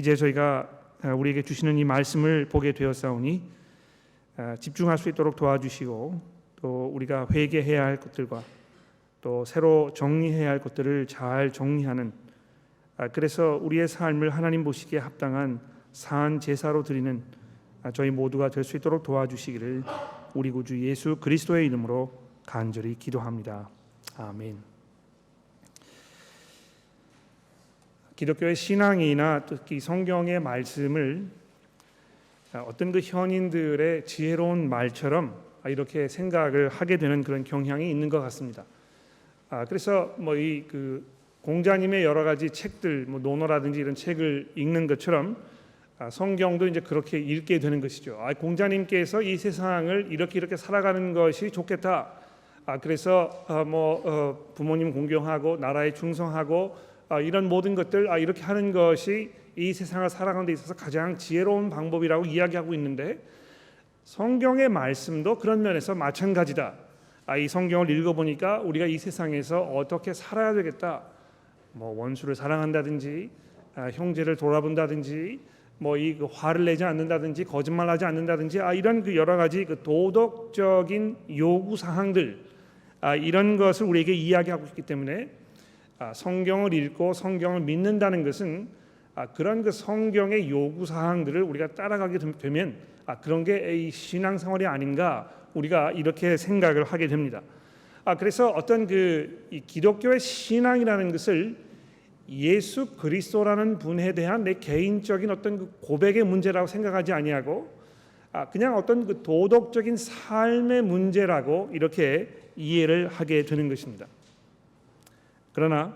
이제 저희가 우리에게 주시는 이 말씀을 보게 되었사오니 집중할 수 있도록 도와주시고, 또 우리가 회개해야 할 것들과 또 새로 정리해야 할 것들을 잘 정리하는, 그래서 우리의 삶을 하나님 보시기에 합당한 산 제사로 드리는 저희 모두가 될 수 있도록 도와주시기를 우리 구주 예수 그리스도의 이름으로 간절히 기도합니다. 아멘. 기독교의 신앙이나 특히 성경의 말씀을 어떤 그 현인들의 지혜로운 말처럼 이렇게 생각을 하게 되는 그런 경향이 있는 것 같습니다. 그래서 이 공자님의 여러 가지 책들, 논어라든지 이런 책을 읽는 것처럼 성경도 이제 그렇게 읽게 되는 것이죠. 공자님께서 이 세상을 이렇게 살아가는 것이 좋겠다. 그래서 부모님 공경하고 나라에 충성하고 이런 모든 것들 이렇게 하는 것이 이 세상을 살아가는 데 있어서 가장 지혜로운 방법이라고 이야기하고 있는데, 성경의 말씀도 그런 면에서 마찬가지다. 이 성경을 읽어보니까 우리가 이 세상에서 어떻게 살아야 되겠다, 원수를 사랑한다든지 형제를 돌아본다든지 이 화를 내지 않는다든지 거짓말하지 않는다든지 이런 그 여러 가지 그 도덕적인 요구 사항들, 이런 것을 우리에게 이야기하고 있기 때문에 성경을 읽고 성경을 믿는다는 것은 그런 그 성경의 요구 사항들을 우리가 따라가게 되면 그런 게 이 신앙생활이 아닌가, 우리가 이렇게 생각을 하게 됩니다. 그래서 어떤 이 기독교의 신앙이라는 것을 예수 그리스도라는 분에 대한 내 개인적인 어떤 그 고백의 문제라고 생각하지 아니하고 그냥 어떤 그 도덕적인 삶의 문제라고 이렇게 이해를 하게 되는 것입니다. 그러나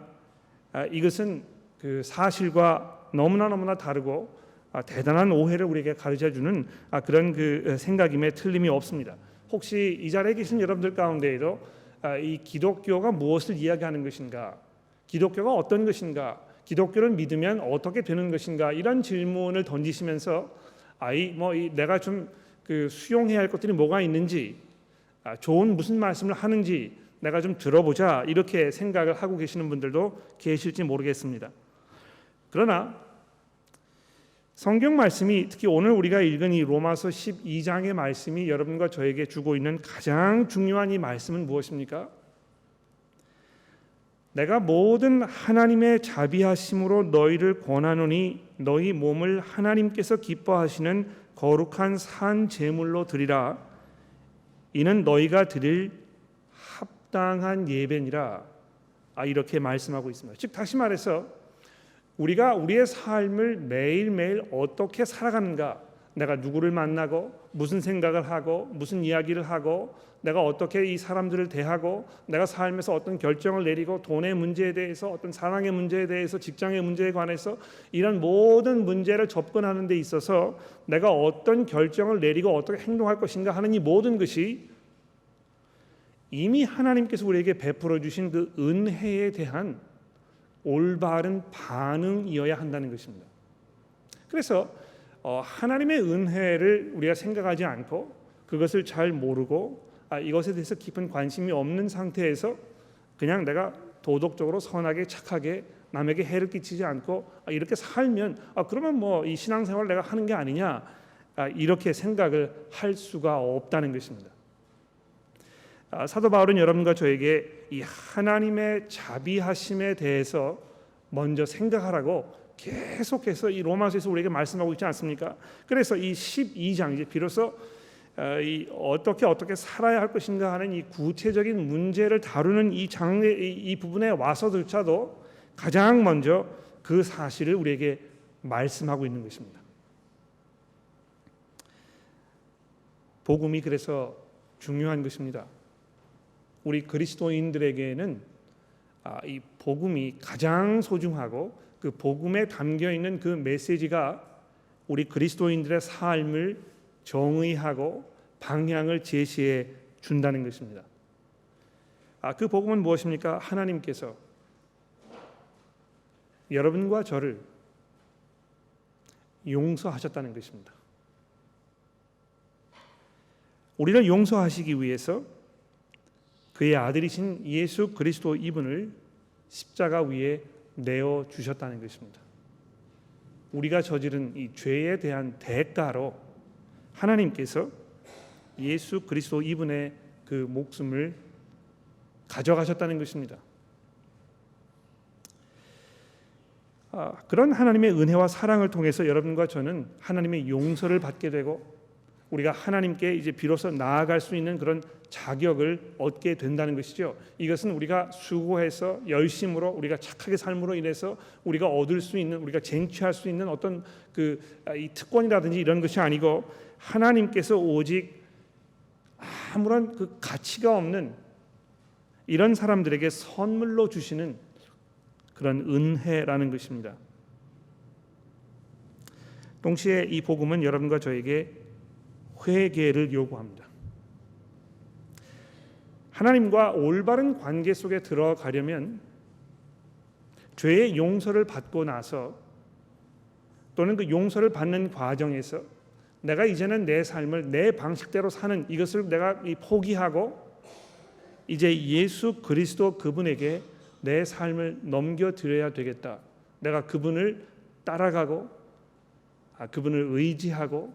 이것은 그 사실과 너무나 다르고 대단한 오해를 우리에게 가르쳐주는 그런 그 생각임에 틀림이 없습니다. 혹시 이 자리에 계신 여러분들 가운데에도 이 기독교가 무엇을 이야기하는 것인가, 기독교가 어떤 것인가, 기독교를 믿으면 어떻게 되는 것인가, 이런 질문을 던지시면서 내가 좀 수용해야 할 것들이 뭐가 있는지, 좋은 무슨 말씀을 하는지 내가 좀 들어보자, 이렇게 생각을 하고 계시는 분들도 계실지 모르겠습니다. 그러나 성경 말씀이, 특히 오늘 우리가 읽은 이 로마서 12장의 말씀이 여러분과 저에게 주고 있는 가장 중요한 이 말씀은 무엇입니까? 내가 모든 하나님의 자비하심으로 너희를 권하노니 너희 몸을 하나님께서 기뻐하시는 거룩한 산 제물로 드리라. 이는 너희가 드릴 합당한 예배니라. 이렇게 말씀하고 있습니다. 즉 다시 말해서 우리가 우리의 삶을 매일매일 어떻게 살아가는가, 내가 누구를 만나고 무슨 생각을 하고 무슨 이야기를 하고 내가 어떻게 이 사람들을 대하고 내가 삶에서 어떤 결정을 내리고 돈의 문제에 대해서, 어떤 사랑의 문제에 대해서, 직장의 문제에 관해서 이런 모든 문제를 접근하는 데 있어서 내가 어떤 결정을 내리고 어떻게 행동할 것인가 하는 이 모든 것이 이미 하나님께서 우리에게 베풀어 주신 그 은혜에 대한 올바른 반응이어야 한다는 것입니다. 그래서 하나님의 은혜를 우리가 생각하지 않고 그것을 잘 모르고 이것에 대해서 깊은 관심이 없는 상태에서 그냥 내가 도덕적으로 선하게 착하게 남에게 해를 끼치지 않고 이렇게 살면 그러면 이 신앙생활을 내가 하는 게 아니냐, 이렇게 생각을 할 수가 없다는 것입니다. 사도 바울은 여러분과 저에게 이 하나님의 자비하심에 대해서 먼저 생각하라고 계속해서 이 로마서에서 우리에게 말씀하고 있지 않습니까? 그래서 이 12장, 이제 비로소 어떻게 살아야 할 것인가 하는 이 구체적인 문제를 다루는 이 부분에 와서조차도 가장 먼저 그 사실을 우리에게 말씀하고 있는 것입니다. 복음이 그래서 중요한 것입니다. 우리 그리스도인들에게는 이 복음이 가장 소중하고 그 복음에 담겨 있는 그 메시지가 우리 그리스도인들의 삶을 정의하고 방향을 제시해 준다는 것입니다. 그 복음은 무엇입니까? 하나님께서 여러분과 저를 용서하셨다는 것입니다. 우리를 용서하시기 위해서 그의 아들이신 예수 그리스도 이분을 십자가 위에 내어 주셨다는 것입니다. 우리가 저지른 이 죄에 대한 대가로 하나님께서 예수 그리스도 이분의 그 목숨을 가져가셨다는 것입니다. 그런 하나님의 은혜와 사랑을 통해서 여러분과 저는 하나님의 용서를 받게 되고 우리가 하나님께 이제 비로소 나아갈 수 있는 그런 자격을 얻게 된다는 것이죠. 이것은 우리가 수고해서 열심으로 우리가 착하게 삶으로 인해서 우리가 얻을 수 있는, 우리가 쟁취할 수 있는 어떤 이 특권이라든지 이런 것이 아니고 하나님께서 오직 아무런 그 가치가 없는 이런 사람들에게 선물로 주시는 그런 은혜라는 것입니다. 동시에 이 복음은 여러분과 저에게 회개를 요구합니다. 하나님과 올바른 관계 속에 들어가려면 죄의 용서를 받고 나서 또는 그 용서를 받는 과정에서 내가 이제는 내 삶을 내 방식대로 사는 이것을 내가 포기하고 이제 예수 그리스도 그분에게 내 삶을 넘겨드려야 되겠다. 내가 그분을 따라가고 그분을 의지하고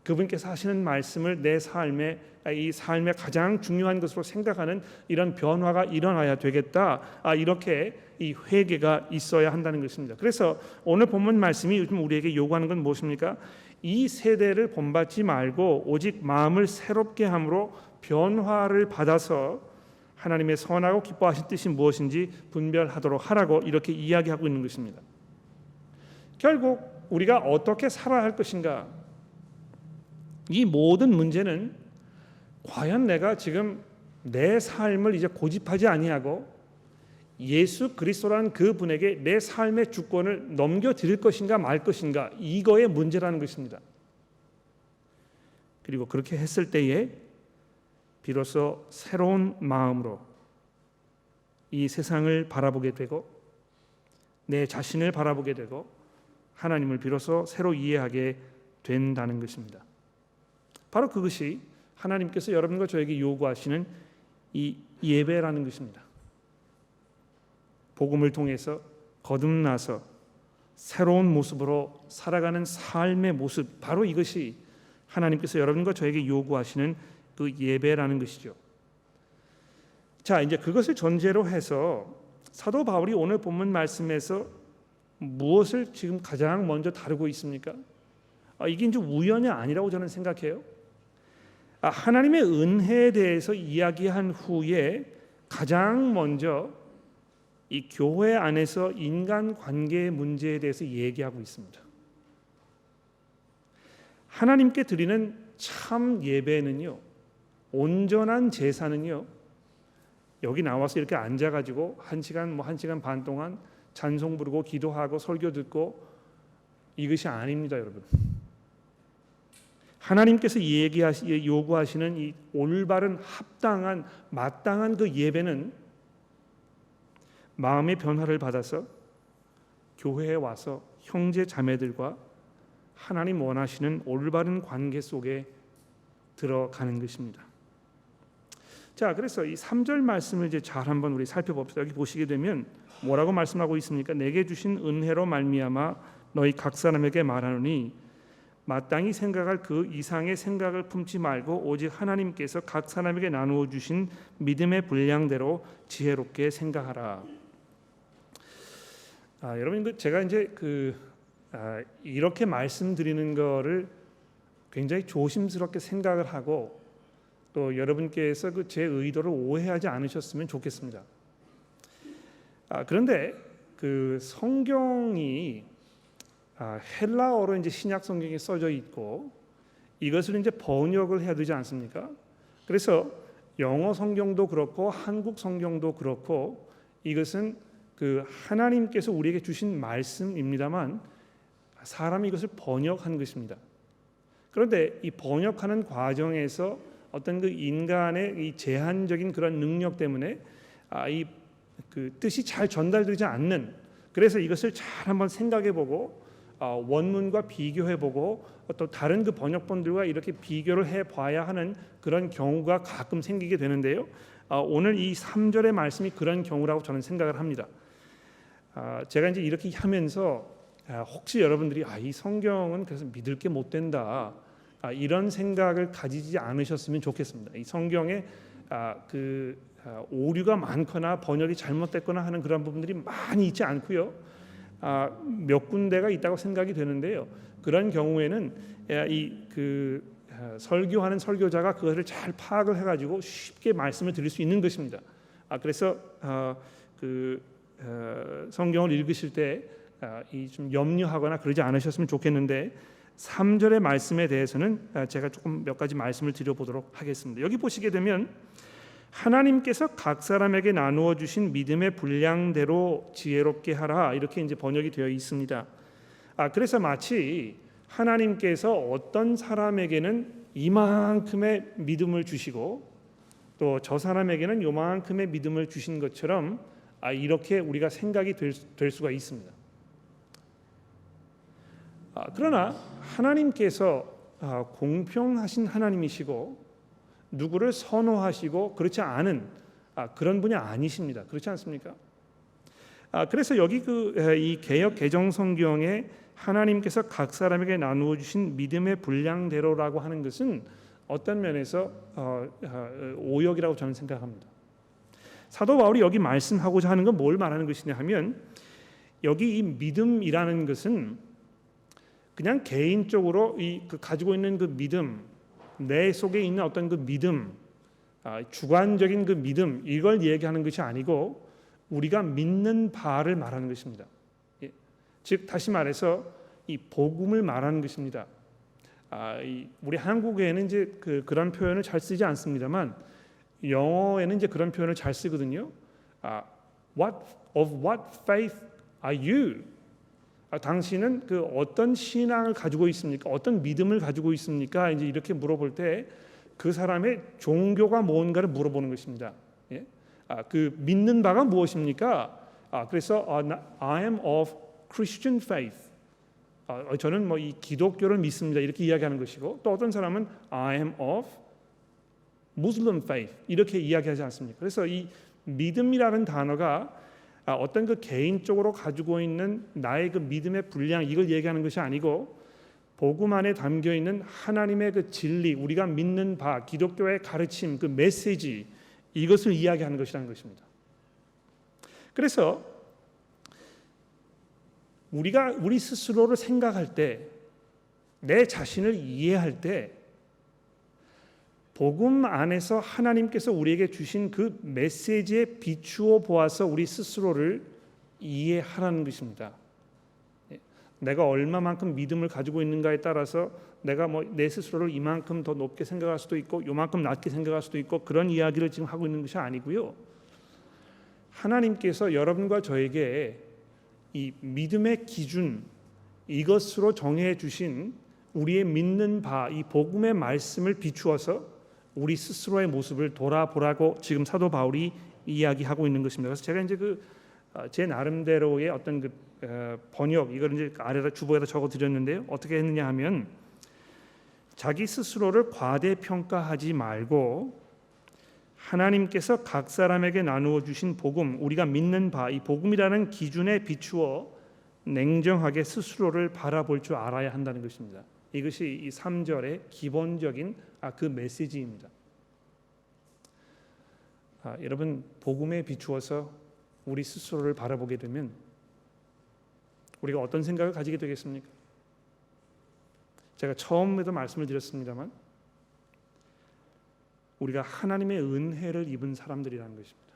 그분께서 하시는 말씀을 내 삶의 이 삶의 가장 중요한 것으로 생각하는 이런 변화가 일어나야 되겠다. 이렇게 이 회개가 있어야 한다는 것입니다. 그래서 오늘 본문 말씀이 요즘 우리에게 요구하는 건 무엇입니까? 이 세대를 본받지 말고 오직 마음을 새롭게 함으로 변화를 받아서 하나님의 선하고 기뻐하신 뜻이 무엇인지 분별하도록 하라고 이렇게 이야기하고 있는 것입니다. 결국 우리가 어떻게 살아야 할 것인가? 이 모든 문제는 과연 내가 지금 내 삶을 이제 고집하지 아니하고 예수 그리스도라는 그분에게 내 삶의 주권을 넘겨드릴 것인가 말 것인가, 이거의 문제라는 것입니다. 그리고 그렇게 했을 때에 비로소 새로운 마음으로 이 세상을 바라보게 되고 내 자신을 바라보게 되고 하나님을 비로소 새로 이해하게 된다는 것입니다. 바로 그것이 하나님께서 여러분과 저에게 요구하시는 이 예배라는 것입니다. 복음을 통해서 거듭나서 새로운 모습으로 살아가는 삶의 모습, 바로 이것이 하나님께서 여러분과 저에게 요구하시는 그 예배라는 것이죠. 자, 이제 그것을 전제로 해서 사도 바울이 오늘 본문 말씀에서 무엇을 지금 가장 먼저 다루고 있습니까? 이게 이제 우연이 아니라고 저는 생각해요. 하나님의 은혜에 대해서 이야기한 후에 가장 먼저 이 교회 안에서 인간 관계의 문제에 대해서 얘기하고 있습니다. 하나님께 드리는 참 예배는요, 온전한 제사는요, 여기 나와서 이렇게 앉아가지고 1시간 반 동안 찬송 부르고 기도하고 설교 듣고 이것이 아닙니다, 여러분. 하나님께서 요구하시는 이 올바른 합당한 마땅한 그 예배는 마음의 변화를 받아서 교회에 와서 형제 자매들과 하나님 원하시는 올바른 관계 속에 들어가는 것입니다. 자, 그래서 이 3절 말씀을 이제 잘 한번 우리 살펴봅시다. 여기 보시게 되면 뭐라고 말씀하고 있습니까? 내게 주신 은혜로 말미암아 너희 각 사람에게 말하노니 마땅히 생각할 그 이상의 생각을 품지 말고 오직 하나님께서 각 사람에게 나누어 주신 믿음의 분량대로 지혜롭게 생각하라. 여러분, 제가 이제 이렇게 말씀드리는 거를 굉장히 조심스럽게 생각을 하고 또 여러분께서 제 의도를 오해하지 않으셨으면 좋겠습니다. 그런데 그 성경이 헬라어로 이제 신약 성경에 써져 있고 이것을 이제 번역을 해야 되지 않습니까? 그래서 영어 성경도 그렇고 한국 성경도 그렇고 이것은 그 하나님께서 우리에게 주신 말씀입니다만 사람이 이것을 번역한 것입니다. 그런데 이 번역하는 과정에서 어떤 그 인간의 이 제한적인 그런 능력 때문에 이 그 뜻이 잘 전달되지 않는, 그래서 이것을 잘 한번 생각해보고 원문과 비교해보고 또 다른 그 번역본들과 이렇게 비교를 해봐야 하는 그런 경우가 가끔 생기게 되는데요. 오늘 이 3절의 말씀이 그런 경우라고 저는 생각을 합니다. 제가 이제 이렇게 하면서 혹시 여러분들이 이 성경은 그래서 믿을 게 못 된다, 이런 생각을 가지지 않으셨으면 좋겠습니다. 이 성경에 오류가 많거나 번역이 잘못됐거나 하는 그런 부분들이 많이 있지 않고요. 몇 군데가 있다고 생각이 되는데요. 그런 경우에는 설교하는 설교자가 그것을 잘 파악을 해가지고 쉽게 말씀을 드릴 수 있는 것입니다. 그래서 성경을 읽으실 때 좀 염려하거나 그러지 않으셨으면 좋겠는데 3절의 말씀에 대해서는 제가 조금 몇 가지 말씀을 드려보도록 하겠습니다. 여기 보시게 되면 하나님께서 각 사람에게 나누어 주신 믿음의 분량대로 지혜롭게 하라, 이렇게 이제 번역이 되어 있습니다. 그래서 마치 하나님께서 어떤 사람에게는 이만큼의 믿음을 주시고 또 저 사람에게는 요만큼의 믿음을 주신 것처럼 이렇게 우리가 생각이 될 수가 있습니다. 그러나 하나님께서 공평하신 하나님이시고 누구를 선호하시고 그렇지 않은 그런 분이 아니십니다. 그렇지 않습니까? 그래서 여기 이 개역 개정 성경에 하나님께서 각 사람에게 나누어 주신 믿음의 분량대로라고 하는 것은 어떤 면에서 오역이라고 저는 생각합니다. 사도 바울이 여기 말씀하고자 하는 건 뭘 말하는 것이냐 하면, 여기 이 믿음이라는 것은 그냥 개인적으로 가지고 있는 그 믿음, 내 속에 있는 어떤 그 믿음, 주관적인 그 믿음, 이걸 얘기하는 것이 아니고 우리가 믿는 바를 말하는 것입니다. 즉 다시 말해서 이 복음을 말하는 것입니다. 우리 한국에는 이제 그런 표현을 잘 쓰지 않습니다만 영어에는 이제 그런 표현을 잘 쓰거든요. Of what faith are you? 당신은 어떤 신앙을 가지고 있습니까? 어떤 믿음을 가지고 있습니까? 이제 이렇게 물어볼 때 그 사람의 종교가 뭔가를 물어보는 것입니다. 그 믿는 바가 무엇입니까? 그래서 I am of Christian faith. 저는 뭐 이 기독교를 믿습니다. 이렇게 이야기하는 것이고, 또 어떤 사람은 I am of Muslim faith 이렇게 이야기하지 않습니까? 그래서 이 믿음이라는 단어가 어떤 그 개인적으로 가지고 있는 나의 그 믿음의 분량, 이걸 얘기하는 것이 아니고 복음 안에 담겨 있는 하나님의 그 진리, 우리가 믿는 바, 기독교의 가르침, 그 메시지, 이것을 이야기하는 것이라는 것입니다. 그래서 우리가 우리 스스로를 생각할 때, 내 자신을 이해할 때 복음 안에서 하나님께서 우리에게 주신 그 메시지에 비추어 보아서 우리 스스로를 이해하라는 것입니다. 내가 얼마만큼 믿음을 가지고 있는가에 따라서 내가 뭐 내 스스로를 이만큼 더 높게 생각할 수도 있고 요만큼 낮게 생각할 수도 있고, 그런 이야기를 지금 하고 있는 것이 아니고요. 하나님께서 여러분과 저에게 이 믿음의 기준, 이것으로 정해 주신 우리의 믿는 바, 이 복음의 말씀을 비추어서 우리 스스로의 모습을 돌아보라고 지금 사도 바울이 이야기하고 있는 것입니다. 그래서 제가 이제 제 나름대로의 어떤 번역, 이걸 이제 아래다 주보에다 적어 드렸는데요. 어떻게 했느냐 하면, 자기 스스로를 과대평가하지 말고 하나님께서 각 사람에게 나누어 주신 복음, 우리가 믿는 바, 이 복음이라는 기준에 비추어 냉정하게 스스로를 바라볼 줄 알아야 한다는 것입니다. 이것이 이 3절의 기본적인 그 메시지입니다. 여러분, 복음에 비추어서 우리 스스로를 바라보게 되면 우리가 어떤 생각을 가지게 되겠습니까? 제가 처음에도 말씀을 드렸습니다만 우리가 하나님의 은혜를 입은 사람들이라는 것입니다.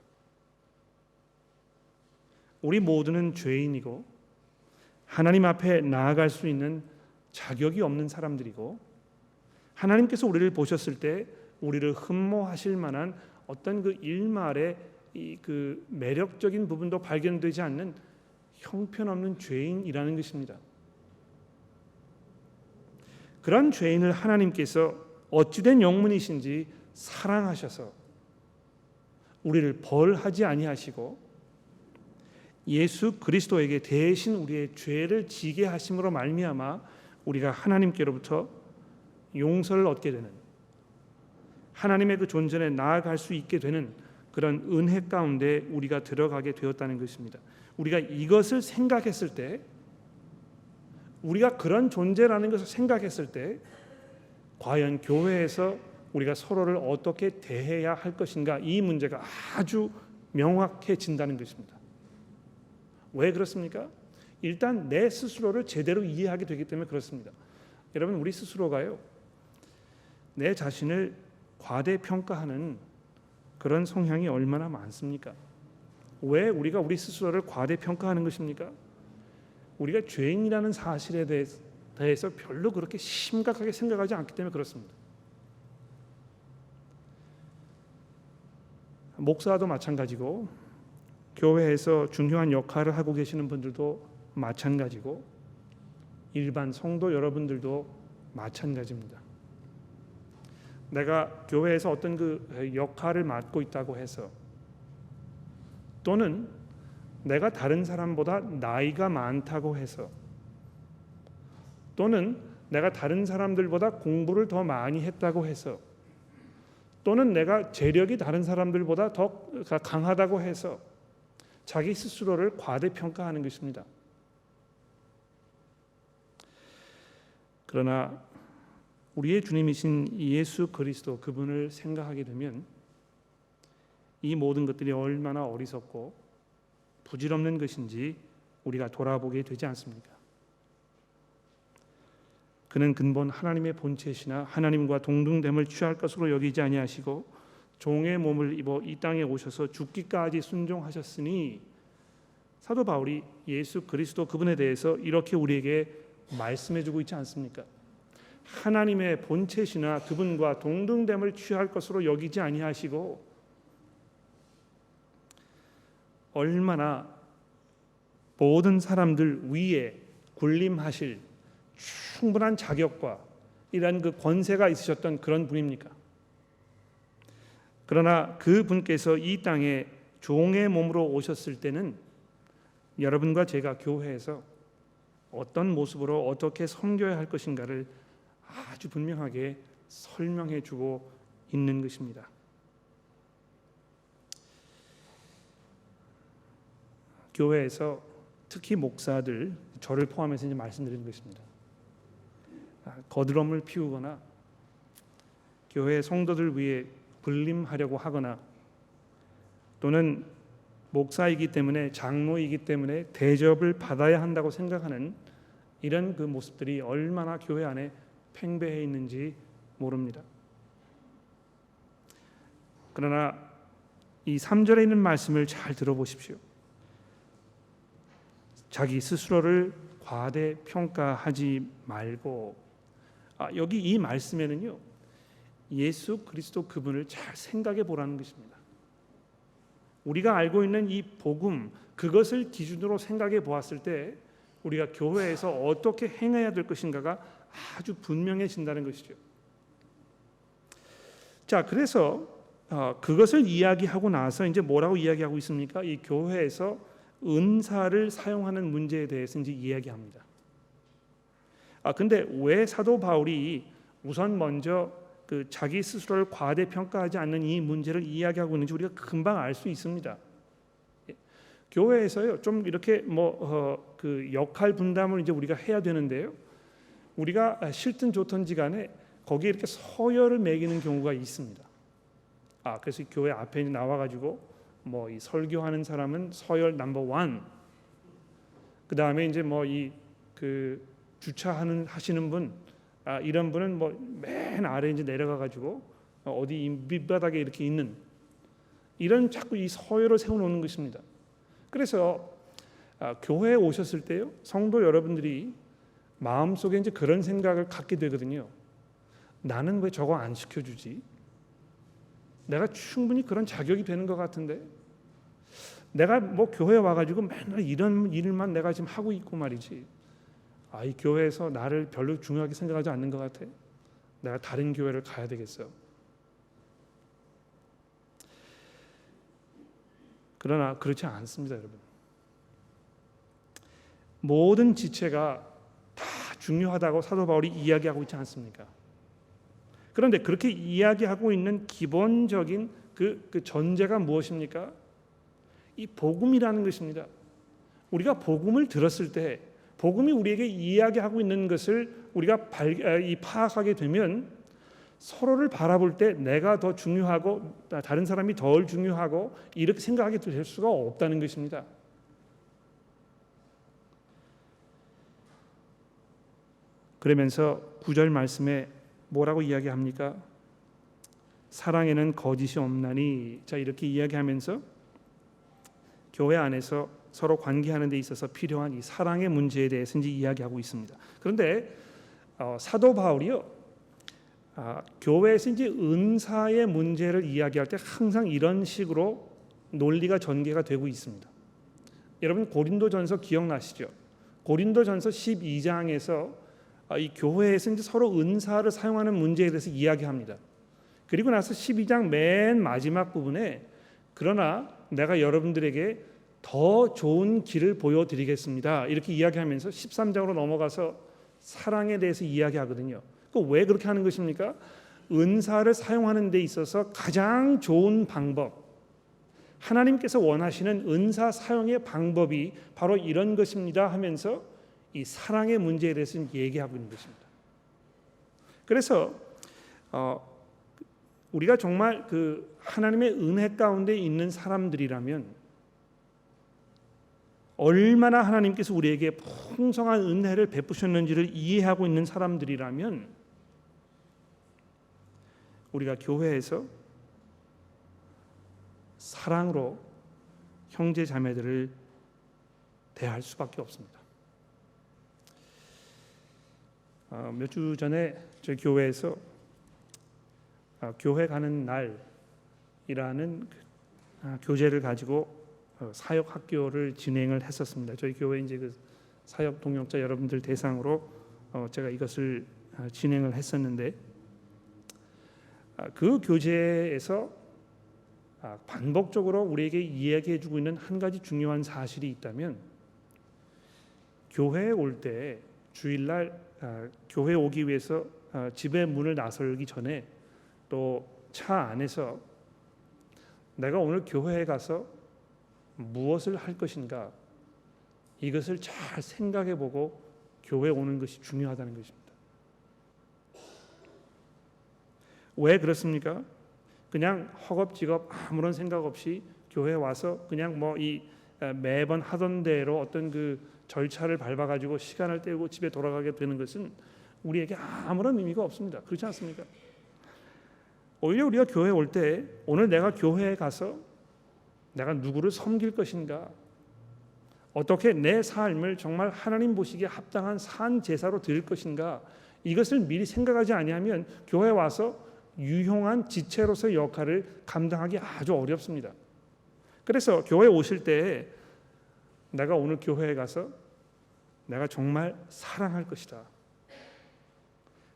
우리 모두는 죄인이고 하나님 앞에 나아갈 수 있는 자격이 없는 사람들이고, 하나님께서 우리를 보셨을 때 우리를 흠모하실 만한 어떤 그 일말의 그 매력적인 부분도 발견되지 않는 형편없는 죄인이라는 것입니다. 그런 죄인을 하나님께서 어찌된 영문이신지 사랑하셔서 우리를 벌하지 아니하시고 예수 그리스도에게 대신 우리의 죄를 지게 하심으로 말미암아 우리가 하나님께로부터 용서를 얻게 되는, 하나님의 그 존전에 나아갈 수 있게 되는 그런 은혜 가운데 우리가 들어가게 되었다는 것입니다. 우리가 이것을 생각했을 때 우리가 그런 존재라는 것을 생각했을 때 과연 교회에서 우리가 서로를 어떻게 대해야 할 것인가, 이 문제가 아주 명확해진다는 것입니다. 왜 그렇습니까? 일단 내 스스로를 제대로 이해하게 되기 때문에 그렇습니다. 여러분, 우리 스스로가요, 내 자신을 과대평가하는 그런 성향이 얼마나 많습니까? 왜 우리가 우리 스스로를 과대평가하는 것입니까? 우리가 죄인이라는 사실에 대해서 별로 그렇게 심각하게 생각하지 않기 때문에 그렇습니다. 목사도 마찬가지고 교회에서 중요한 역할을 하고 계시는 분들도 마찬가지고 일반 성도 여러분들도 마찬가지입니다. 내가 교회에서 어떤 그 역할을 맡고 있다고 해서, 또는 내가 다른 사람보다 나이가 많다고 해서, 또는 내가 다른 사람들보다 공부를 더 많이 했다고 해서, 또는 내가 재력이 다른 사람들보다 더 강하다고 해서 자기 스스로를 과대평가하는 것입니다. 그러나 우리의 주님이신 예수 그리스도, 그분을 생각하게 되면 이 모든 것들이 얼마나 어리석고 부질없는 것인지 우리가 돌아보게 되지 않습니까? 그는 근본 하나님의 본체시나 하나님과 동등됨을 취할 것으로 여기지 아니하시고 종의 몸을 입어 이 땅에 오셔서 죽기까지 순종하셨으니, 사도 바울이 예수 그리스도 그분에 대해서 이렇게 우리에게 말씀해주고 있지 않습니까? 하나님의 본체시나 그분과 동등됨을 취할 것으로 여기지 아니하시고 얼마나 모든 사람들 위에 군림하실 충분한 자격과 이런 그 권세가 있으셨던 그런 분입니까? 그러나 그 분께서 이 땅에 종의 몸으로 오셨을 때는 여러분과 제가 교회에서 어떤 모습으로 어떻게 섬겨야 할 것인가를 아주 분명하게 설명해 주고 있는 것입니다. 교회에서 특히 목사들, 저를 포함해서 이제 말씀드리는 것입니다. 거드럼을 피우거나 교회 성도들 위해 군림하려고 하거나, 또는 목사이기 때문에, 장로이기 때문에 대접을 받아야 한다고 생각하는 이런 그 모습들이 얼마나 교회 안에 팽배해 있는지 모릅니다. 그러나 이 3절에 있는 말씀을 잘 들어보십시오. 자기 스스로를 과대평가하지 말고, 여기 이 말씀에는요, 예수 그리스도 그분을 잘 생각해 보라는 것입니다. 우리가 알고 있는 이 복음, 그것을 기준으로 생각해 보았을 때 우리가 교회에서 어떻게 행해야 될 것인가가 아주 분명해진다는 것이죠. 자, 그래서 그것을 이야기하고 나서 이제 뭐라고 이야기하고 있습니까? 이 교회에서 은사를 사용하는 문제에 대해서 이제 이야기합니다. 근데 왜 사도 바울이 우선 먼저 그 자기 스스로를 과대평가하지 않는 이 문제를 이야기하고 있는지 우리가 금방 알 수 있습니다. 교회에서요, 좀 이렇게 그 역할 분담을 이제 우리가 해야 되는데요, 우리가 싫든 좋든지 간에 거기에 이렇게 서열을 매기는 경우가 있습니다. 그래서 이 교회 앞에 나와가지고 이 설교하는 사람은 서열 넘버 1, 그 다음에 이제 이 그 하시는 분, 이런 분은 맨 아래 이제 내려가가지고 어디 밑바닥에 이렇게 있는, 이런 자꾸 이 서열을 세워놓는 것입니다. 그래서 교회에 오셨을 때요, 성도 여러분들이 마음속에 이제 그런 생각을 갖게 되거든요. 나는 왜 저거 안 시켜주지? 내가 충분히 그런 자격이 되는 것 같은데, 내가 교회에 와가지고 맨날 이런 일만 내가 지금 하고 있고 말이지, 이 교회에서 나를 별로 중요하게 생각하지 않는 것 같아. 내가 다른 교회를 가야 되겠어. 그러나 그렇지 않습니다, 여러분. 모든 지체가 다 중요하다고 사도 바울이 이야기하고 있지 않습니까? 그런데 그렇게 이야기하고 있는 기본적인 그 전제가 무엇입니까? 이 복음이라는 것입니다. 우리가 복음을 들었을 때 복음이 우리에게 이야기하고 있는 것을 우리가 파악하게 되면 서로를 바라볼 때 내가 더 중요하고 다른 사람이 덜 중요하고 이렇게 생각하게 될 수가 없다는 것입니다. 그러면서 9절 말씀에 뭐라고 이야기합니까? 사랑에는 거짓이 없나니. 자, 이렇게 이야기하면서 교회 안에서 서로 관계하는 데 있어서 필요한 이 사랑의 문제에 대해서 이제 이야기하고 있습니다. 그런데 사도 바울이요, 교회에서 이제 은사의 문제를 이야기할 때 항상 이런 식으로 논리가 전개가 되고 있습니다. 여러분 고린도전서 기억나시죠? 고린도전서 12장에서 이 교회에서 이제 서로 은사를 사용하는 문제에 대해서 이야기합니다. 그리고 나서 12장 맨 마지막 부분에 그러나 내가 여러분들에게 더 좋은 길을 보여드리겠습니다, 이렇게 이야기하면서 13장으로 넘어가서 사랑에 대해서 이야기하거든요. 왜 그렇게 하는 것입니까? 은사를 사용하는 데 있어서 가장 좋은 방법, 하나님께서 원하시는 은사 사용의 방법이 바로 이런 것입니다 하면서 이 사랑의 문제에 대해서 얘기하고 있는 것입니다. 그래서 우리가 정말 그 하나님의 은혜 가운데 있는 사람들이라면, 얼마나 하나님께서 우리에게 풍성한 은혜를 베푸셨는지를 이해하고 있는 사람들이라면, 우리가 교회에서 사랑으로 형제 자매들을 대할 수밖에 없습니다. 몇 주 전에 저희 교회에서 교회 가는 날이라는 교재를 가지고 사역 학교를 진행을 했었습니다. 저희 교회 이제 그 사역 동역자 여러분들 대상으로 제가 이것을 진행을 했었는데, 그 교재에서 반복적으로 우리에게 이야기해주고 있는 한 가지 중요한 사실이 있다면, 교회에 올 때 주일날 교회 오기 위해서 집의 문을 나설기 전에 또 차 안에서 내가 오늘 교회에 가서 무엇을 할 것인가, 이것을 잘 생각해보고 교회에 오는 것이 중요하다는 것입니다. 왜 그렇습니까? 그냥 허겁지겁 아무런 생각 없이 교회에 와서 그냥 매번 하던 대로 어떤 그 절차를 밟아가지고 시간을 때우고 집에 돌아가게 되는 것은 우리에게 아무런 의미가 없습니다. 그렇지 않습니까? 오히려 우리가 교회에 올 때, 오늘 내가 교회에 가서 내가 누구를 섬길 것인가, 어떻게 내 삶을 정말 하나님 보시기에 합당한 산 제사로 드릴 것인가, 이것을 미리 생각하지 아니하면 교회에 와서 유용한 지체로서의 역할을 감당하기 아주 어렵습니다. 그래서 교회에 오실 때 내가 오늘 교회에 가서 내가 정말 사랑할 것이다,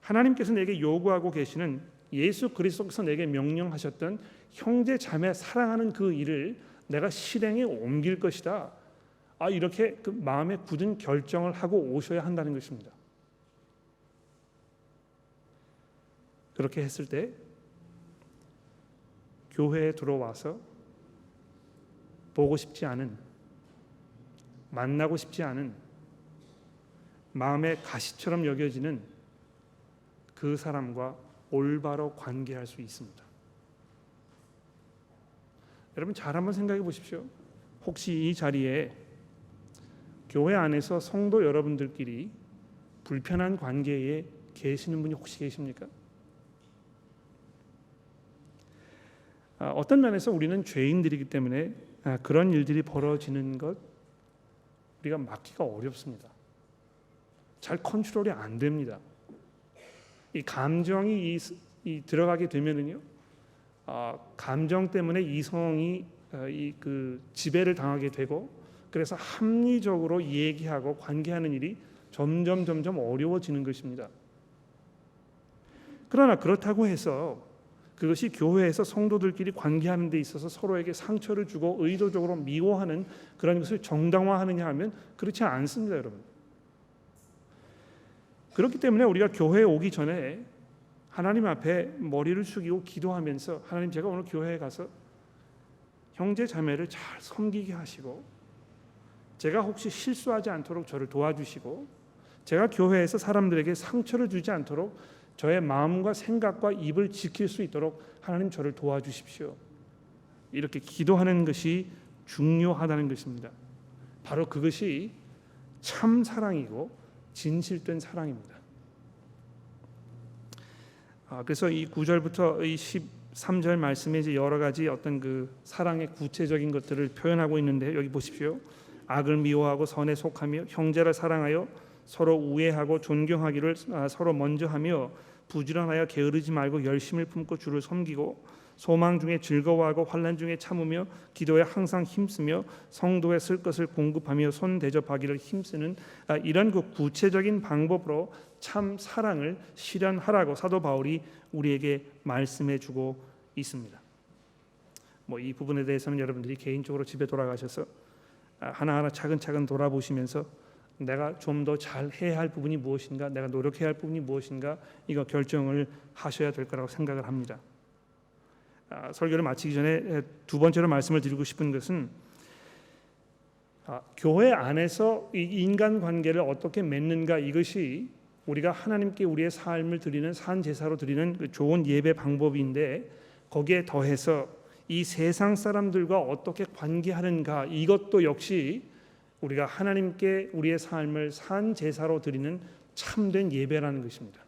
하나님께서 내게 요구하고 계시는 예수 그리스도께서 내게 명령하셨던 형제 자매 사랑하는 그 일을 내가 실행에 옮길 것이다, 이렇게 그 마음에 굳은 결정을 하고 오셔야 한다는 것입니다. 그렇게 했을 때 교회에 들어와서 보고 싶지 않은, 만나고 싶지 않은, 마음에 가시처럼 여겨지는 그 사람과 올바로 관계할 수 있습니다. 여러분 잘 한번 생각해 보십시오. 혹시 이 자리에 교회 안에서 성도 여러분들끼리 불편한 관계에 계시는 분이 혹시 계십니까? 어떤 면에서 우리는 죄인들이기 때문에 그런 일들이 벌어지는 것 우리가 막기가 어렵습니다. 잘 컨트롤이 안 됩니다. 이 감정이 들어가게 되면은요, 감정 때문에 이성이 그 지배를 당하게 되고, 그래서 합리적으로 얘기하고 관계하는 일이 점점 어려워지는 것입니다. 그러나 그렇다고 해서 그것이 교회에서 성도들끼리 관계하는 데 있어서 서로에게 상처를 주고 의도적으로 미워하는 그런 것을 정당화하느냐 하면 그렇지 않습니다, 여러분. 그렇기 때문에 우리가 교회에 오기 전에 하나님 앞에 머리를 숙이고 기도하면서, 하나님, 제가 오늘 교회에 가서 형제 자매를 잘 섬기게 하시고 제가 혹시 실수하지 않도록 저를 도와주시고 제가 교회에서 사람들에게 상처를 주지 않도록 저의 마음과 생각과 입을 지킬 수 있도록 하나님 저를 도와주십시오. 이렇게 기도하는 것이 중요하다는 것입니다. 바로 그것이 참 사랑이고 진실된 사랑입니다. 그래서 이 9절부터 이 13절 말씀에 이제 여러 가지 어떤 그 사랑의 구체적인 것들을 표현하고 있는데, 여기 보십시오. 악을 미워하고 선에 속하며 형제를 사랑하여 서로 우애하고 존경하기를 서로 먼저 하며 부지런하여 게으르지 말고 열심을 품고 주를 섬기고 소망 중에 즐거워하고 환난 중에 참으며 기도에 항상 힘쓰며 성도에 쓸 것을 공급하며 손 대접하기를 힘쓰는 이런 그 구체적인 방법으로 참 사랑을 실현하라고 사도 바울이 우리에게 말씀해주고 있습니다. 이 부분에 대해서는 여러분들이 개인적으로 집에 돌아가셔서 하나하나 차근차근 돌아보시면서 내가 좀 더 잘 해야 할 부분이 무엇인가, 내가 노력해야 할 부분이 무엇인가, 이거 결정을 하셔야 될 거라고 생각을 합니다. 설교를 마치기 전에 두 번째로 말씀을 드리고 싶은 것은 교회 안에서 이 인간관계를 어떻게 맺는가, 이것이 우리가 하나님께 우리의 삶을 드리는 산 제사로 드리는 그 좋은 예배 방법인데, 거기에 더해서 이 세상 사람들과 어떻게 관계하는가, 이것도 역시 우리가 하나님께 우리의 삶을 산 제사로 드리는 참된 예배라는 것입니다.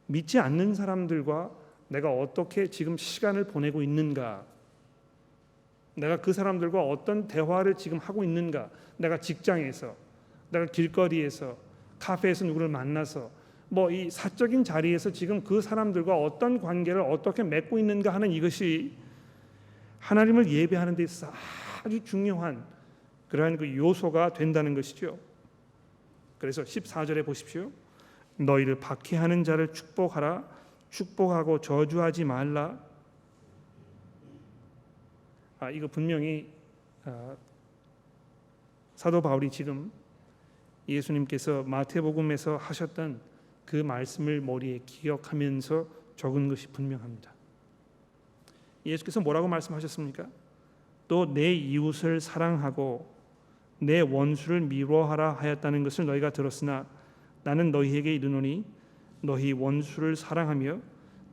믿지 않는 사람들과 내가 어떻게 지금 시간을 보내고 있는가, 내가 그 사람들과 어떤 대화를 지금 하고 있는가, 내가 직장에서, 내가 길거리에서, 카페에서 누구를 만나서 이 사적인 자리에서 지금 그 사람들과 어떤 관계를 어떻게 맺고 있는가 하는 이것이 하나님을 예배하는 데 있어서 아주 중요한 그러한 그 요소가 된다는 것이죠. 그래서 14절에 보십시오. 너희를 박해하는 자를 축복하라. 축복하고 저주하지 말라. 이거 분명히 사도 바울이 지금 예수님께서 마태복음에서 하셨던 그 말씀을 머리에 기억하면서 적은 것이 분명합니다. 예수께서 뭐라고 말씀하셨습니까? 또 내 이웃을 사랑하고 내 원수를 미워하라 하였다는 것을 너희가 들었으나 나는 너희에게 이르노니 너희 원수를 사랑하며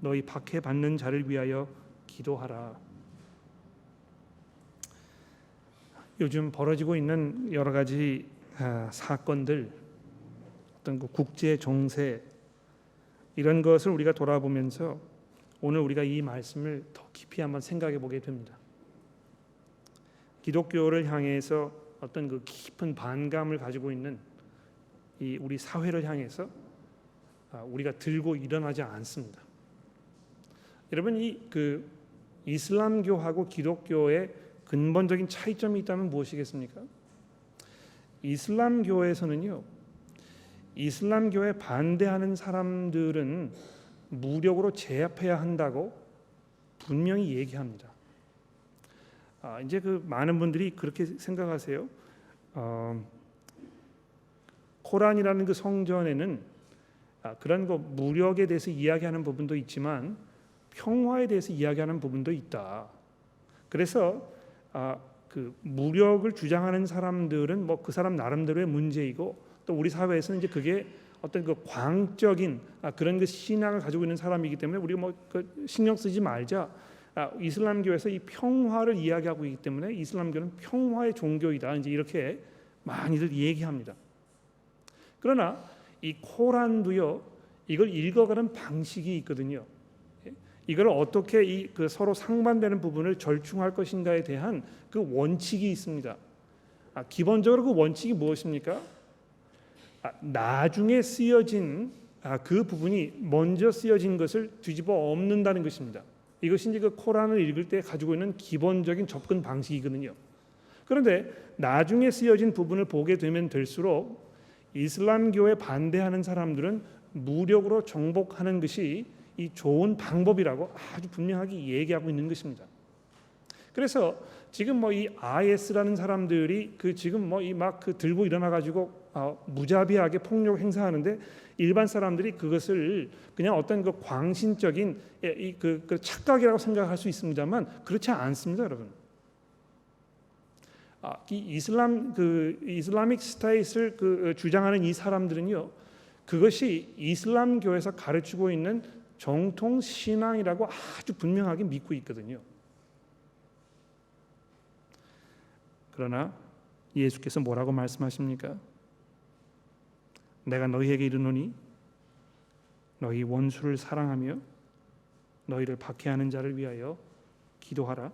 너희 박해받는 자를 위하여 기도하라. 요즘 벌어지고 있는 여러 가지 사건들, 어떤 그 국제 정세, 이런 것을 우리가 돌아보면서 오늘 우리가 이 말씀을 더 깊이 한번 생각해 보게 됩니다. 기독교를 향해서 어떤 그 깊은 반감을 가지고 있는 이 우리 사회를 향해서 우리가 들고 일어나지 않습니다. 여러분, 그 이슬람교하고 기독교의 근본적인 차이점이 있다면 무엇이겠습니까? 이슬람교에서는요, 이슬람교에 반대하는 사람들은 무력으로 제압해야 한다고 분명히 얘기합니다. 이제 그 많은 분들이 그렇게 생각하세요. 코란이라는 그 성전에는 그런 거 무력에 대해서 이야기하는 부분도 있지만 평화에 대해서 이야기하는 부분도 있다. 그래서 그 무력을 주장하는 사람들은 그 사람 나름대로의 문제이고, 또 우리 사회에서는 이제 그게 어떤 그 광적인 그런 그 신앙을 가지고 있는 사람이기 때문에 우리가 그 신경 쓰지 말자. 이슬람교에서 이 평화를 이야기하고 있기 때문에 이슬람교는 평화의 종교이다. 이제 이렇게 많이들 얘기합니다. 그러나 이 코란도요, 이걸 읽어가는 방식이 있거든요. 이걸 어떻게 그 서로 상반되는 부분을 절충할 것인가에 대한 그 원칙이 있습니다. 기본적으로 그 원칙이 무엇입니까? 나중에 쓰여진 그 부분이 먼저 쓰여진 것을 뒤집어 엎는다는 것입니다. 이것이 이제 그 코란을 읽을 때 가지고 있는 기본적인 접근 방식이거든요. 그런데 나중에 쓰여진 부분을 보게 되면 될수록 이슬람교에 반대하는 사람들은 무력으로 정복하는 것이 이 좋은 방법이라고 아주 분명하게 얘기하고 있는 것입니다. 그래서 지금 이 IS라는 사람들이 그 지금 그 들고 일어나 가지고 무자비하게 폭력 행사하는데, 일반 사람들이 그것을 그냥 어떤 그 광신적인 그 착각이라고 생각할 수 있습니다만 그렇지 않습니다, 여러분. 이 이슬람ik 스테이트를 주장하는 이 사람들은요, 그것이 이슬람교에서 가르치고 있는 정통 신앙이라고 아주 분명하게 믿고 있거든요. 그러나 예수께서 뭐라고 말씀하십니까? 내가 너희에게 이르노니 너희 원수를 사랑하며 너희를 박해하는 자를 위하여 기도하라.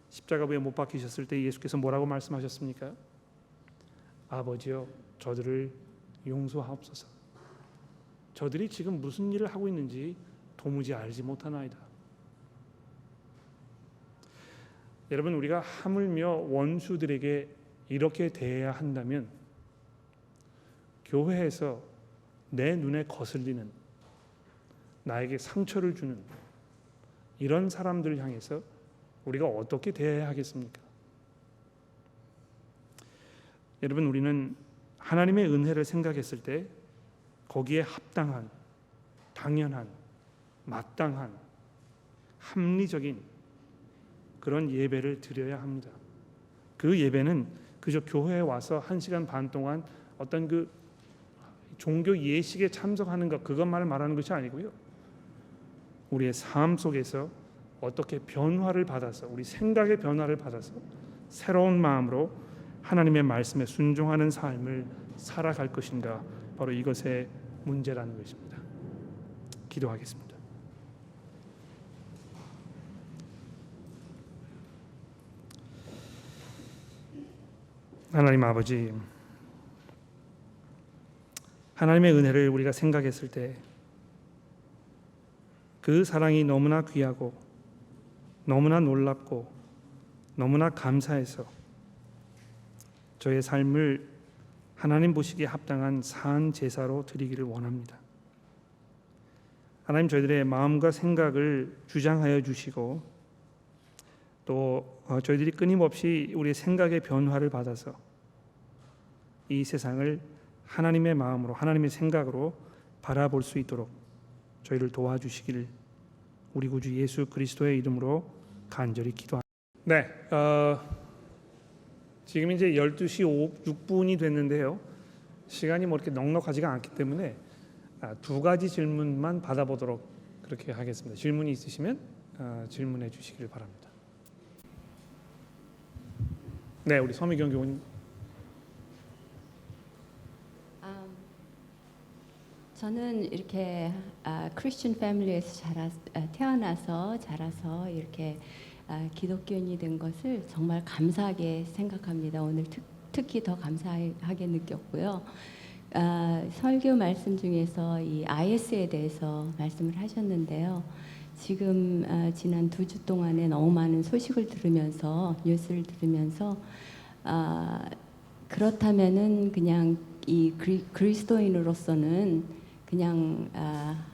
십자가부에 못 박히셨을 때 예수께서 뭐라고 말씀하셨습니까? 아버지여, 저들을 용서하옵소서. 저들이 지금 무슨 일을 하고 있는지 도무지 알지 못하나이다. 여러분, 우리가 하물며 원수들에게 이렇게 대해야 한다면 교회에서 내 눈에 거슬리는, 나에게 상처를 주는 이런 사람들을 향해서 우리가 어떻게 대해야 하겠습니까? 여러분, 우리는 하나님의 은혜를 생각했을 때 거기에 합당한, 당연한, 마땅한, 합리적인 그런 예배를 드려야 합니다. 그 예배는 그저 교회에 와서 1시간 반 동안 어떤 그 종교 예식에 참석하는 것, 그것만을 말하는 것이 아니고요, 우리의 삶 속에서 어떻게 변화를 받아서, 우리 생각의 변화를 받아서 새로운 마음으로 하나님의 말씀에 순종하는 삶을 살아갈 것인가, 바로 이것의 문제라는 것입니다. 기도하겠습니다. 하나님 아버지, 하나님의 은혜를 우리가 생각했을 때 그 사랑이 너무나 귀하고 너무나 놀랍고 너무나 감사해서 저의 삶을 하나님 보시기에 합당한 산 제사로 드리기를 원합니다. 하나님, 저희들의 마음과 생각을 주장하여 주시고 또 저희들이 끊임없이 우리의 생각의 변화를 받아서 이 세상을 하나님의 마음으로, 하나님의 생각으로 바라볼 수 있도록 저희를 도와주시기를 우리 구주 예수 그리스도의 이름으로 간절히 기도합니다. 네, 지금 이제 12시 6분이 됐는데요. 시간이 뭐 이렇게 넉넉하지가 않기 때문에 2가지 질문만 받아보도록 그렇게 하겠습니다. 질문이 있으시면 질문해 주시기를 바랍니다. 네, 우리 서미경 교우님. 저는 이렇게 크리스천 패밀리에서 태어나서 자라서 이렇게 기독교인이 된 것을 정말 감사하게 생각합니다. 오늘 특히 더 감사하게 느꼈고요. 설교 말씀 중에서 이 IS에 대해서 말씀을 하셨는데요. 지금 지난 2주 동안에 너무 많은 소식을 들으면서, 뉴스를 들으면서 그렇다면은 그냥 이 그리스도인으로서는 그냥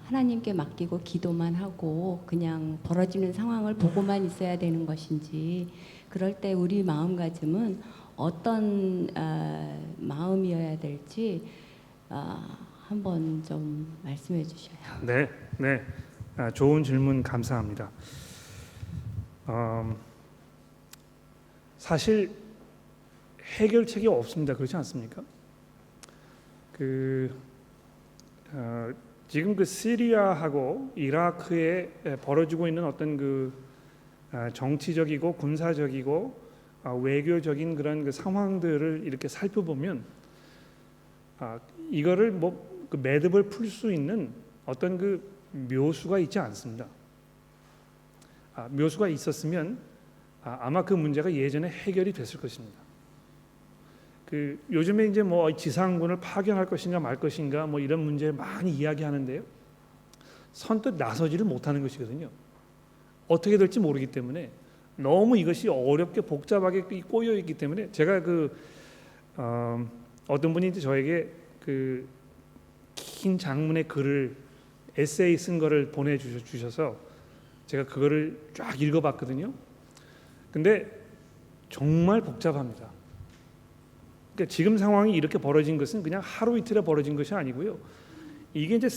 하나님께 맡기고 기도만 하고 그냥 벌어지는 상황을 보고만 있어야 되는 것인지, 그럴 때 우리 마음가짐은 어떤 마음이어야 될지 한번 좀 말씀해 주셔요. 네, 좋은 질문 감사합니다. 사실 해결책이 없습니다. 그렇지 않습니까? 지금 그 시리아하고 이라크에 벌어지고 있는 어떤 그 정치적이고 군사적이고 외교적인 그런 그 상황들을 이렇게 살펴보면 이거를 뭐 그 매듭을 풀 수 있는 어떤 그 묘수가 있지 않습니다. 묘수가 있었으면 아마 그 문제가 예전에 해결이 됐을 것입니다. 요즘에 이제 뭐 지상군을 파견할 것인가 말 것인가 뭐 이런 문제 많이 이야기하는데요. 선뜻 나서지를 못하는 것이거든요. 어떻게 될지 모르기 때문에 너무 이것이 어렵게 복잡하게 꼬여 있기 때문에 제가 어떤 분이 이제 저에게 긴 장문의 글을 에세이 쓴 거를 보내주셔서 제가 그거를 쫙 읽어봤거든요. 근데 정말 복잡합니다. 그러니까 지금 상황이 이렇게 벌어진 것은 그냥 하루 이틀에 벌어진 것이 아니고요. 이게 이제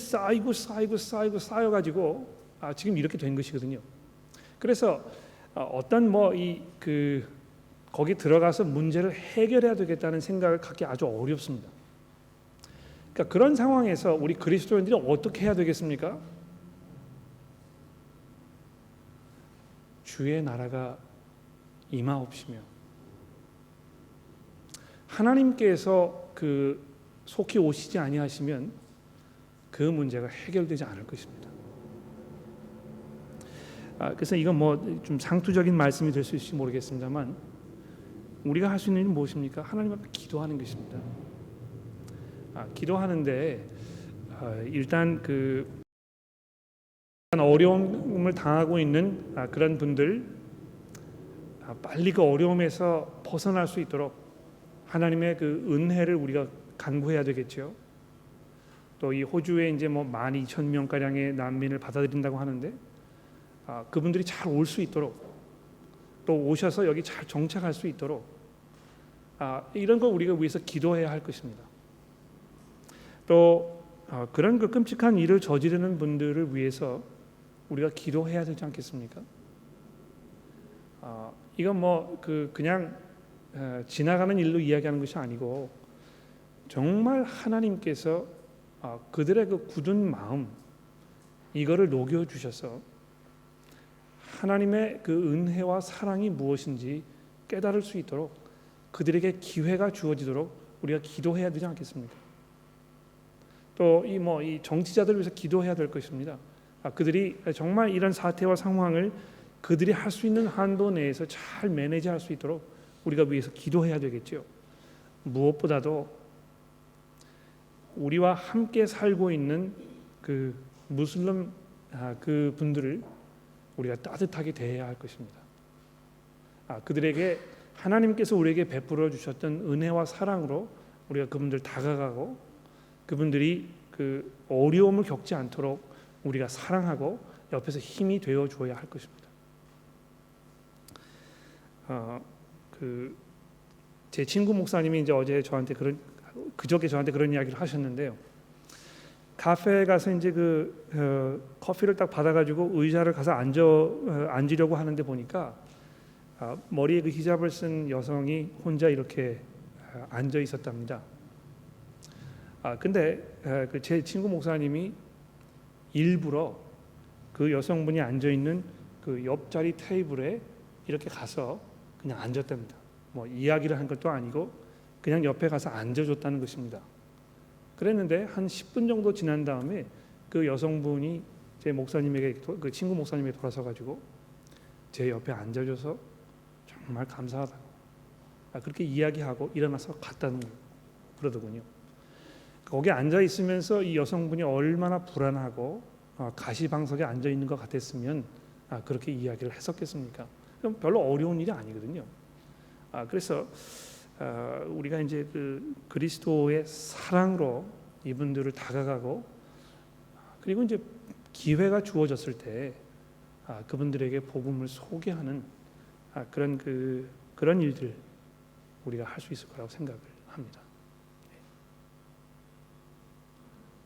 쌓여가지고 지금 이렇게 된 것이거든요. 그래서 어떤 거기 들어가서 문제를 해결해야 되겠다는 생각을 갖기 아주 어렵습니다. 그러니까 그런 상황에서 우리 그리스도인들이 어떻게 해야 되겠습니까? 주의 나라가 임하옵시며 하나님께서 그 속히 오시지 아니하시면 그 문제가 해결되지 않을 것입니다. 그래서 이건 뭐 좀 상투적인 말씀이 될 수 있을지 모르겠습니다만 우리가 할 수 있는 일은 무엇입니까? 하나님 앞에 기도하는 것입니다. 기도하는데 일단 그 어려움을 당하고 있는 그런 분들 빨리 그 어려움에서 벗어날 수 있도록 하나님의 그 은혜를 우리가 간구해야 되겠죠. 또 이 호주에 이제 뭐 12,000명 가량의 난민을 받아들인다고 하는데 그분들이 잘 올 수 있도록 또 오셔서 여기 잘 정착할 수 있도록 이런 거 우리가 위해서 기도해야 할 것입니다. 또 그런 그 끔찍한 일을 저지르는 분들을 위해서 우리가 기도해야 되지 않겠습니까? 이건 뭐 그냥 지나가는 일로 이야기하는 것이 아니고 정말 하나님께서 그들의 그 굳은 마음 이거를 녹여 주셔서 하나님의 그 은혜와 사랑이 무엇인지 깨달을 수 있도록 그들에게 기회가 주어지도록 우리가 기도해야 되지 않겠습니까? 또 이 정치자들을 위해서 기도해야 될 것입니다. 그들이 정말 이런 사태와 상황을 그들이 할 수 있는 한도 내에서 잘 매니지할 수 있도록 우리가 위해서 기도해야 되겠죠. 무엇보다도 우리와 함께 살고 있는 그 무슬림 그 분들을 우리가 따뜻하게 대해야 할 것입니다. 그들에게 하나님께서 우리에게 베풀어 주셨던 은혜와 사랑으로 우리가 그분들 다가가고 그분들이 그 어려움을 겪지 않도록 우리가 사랑하고 옆에서 힘이 되어 줘야 할 것입니다. 제 친구 목사님이 이제 어제 저한테 그저께 저한테 그런 이야기를 하셨는데요. 카페에 가서 이제 커피를 딱 받아가지고 의자를 가서 앉으려고 하는데 보니까 머리에 그 히잡을 쓴 여성이 혼자 이렇게 앉아 있었답니다. 근데 제 친구 목사님이 일부러 그 여성분이 앉아 있는 그 옆자리 테이블에 이렇게 가서 그냥 앉았답니다. 뭐 이야기를 한 것도 아니고 그냥 옆에 가서 앉아줬다는 것입니다. 그랬는데 한 10분 정도 지난 다음에 그 여성분이 제 목사님에게 그 친구 목사님에게 돌아서 가지고 제 옆에 앉아줘서 정말 감사하다고 그렇게 이야기하고 일어나서 갔다는 그러더군요. 거기 앉아 있으면서 이 여성분이 얼마나 불안하고 가시방석에 앉아 있는 것 같았으면 그렇게 이야기를 했었겠습니까? 그럼 별로 어려운 일이 아니거든요. 그래서 우리가 이제 그 그리스도의 사랑으로 이분들을 다가가고 그리고 이제 기회가 주어졌을 때 그분들에게 복음을 소개하는 그런 일들 우리가 할 수 있을 거라고 생각을 합니다.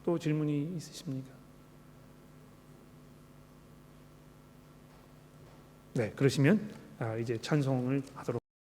또 질문이 있으십니까? 네, 그러시면 이제 찬송을 하도록.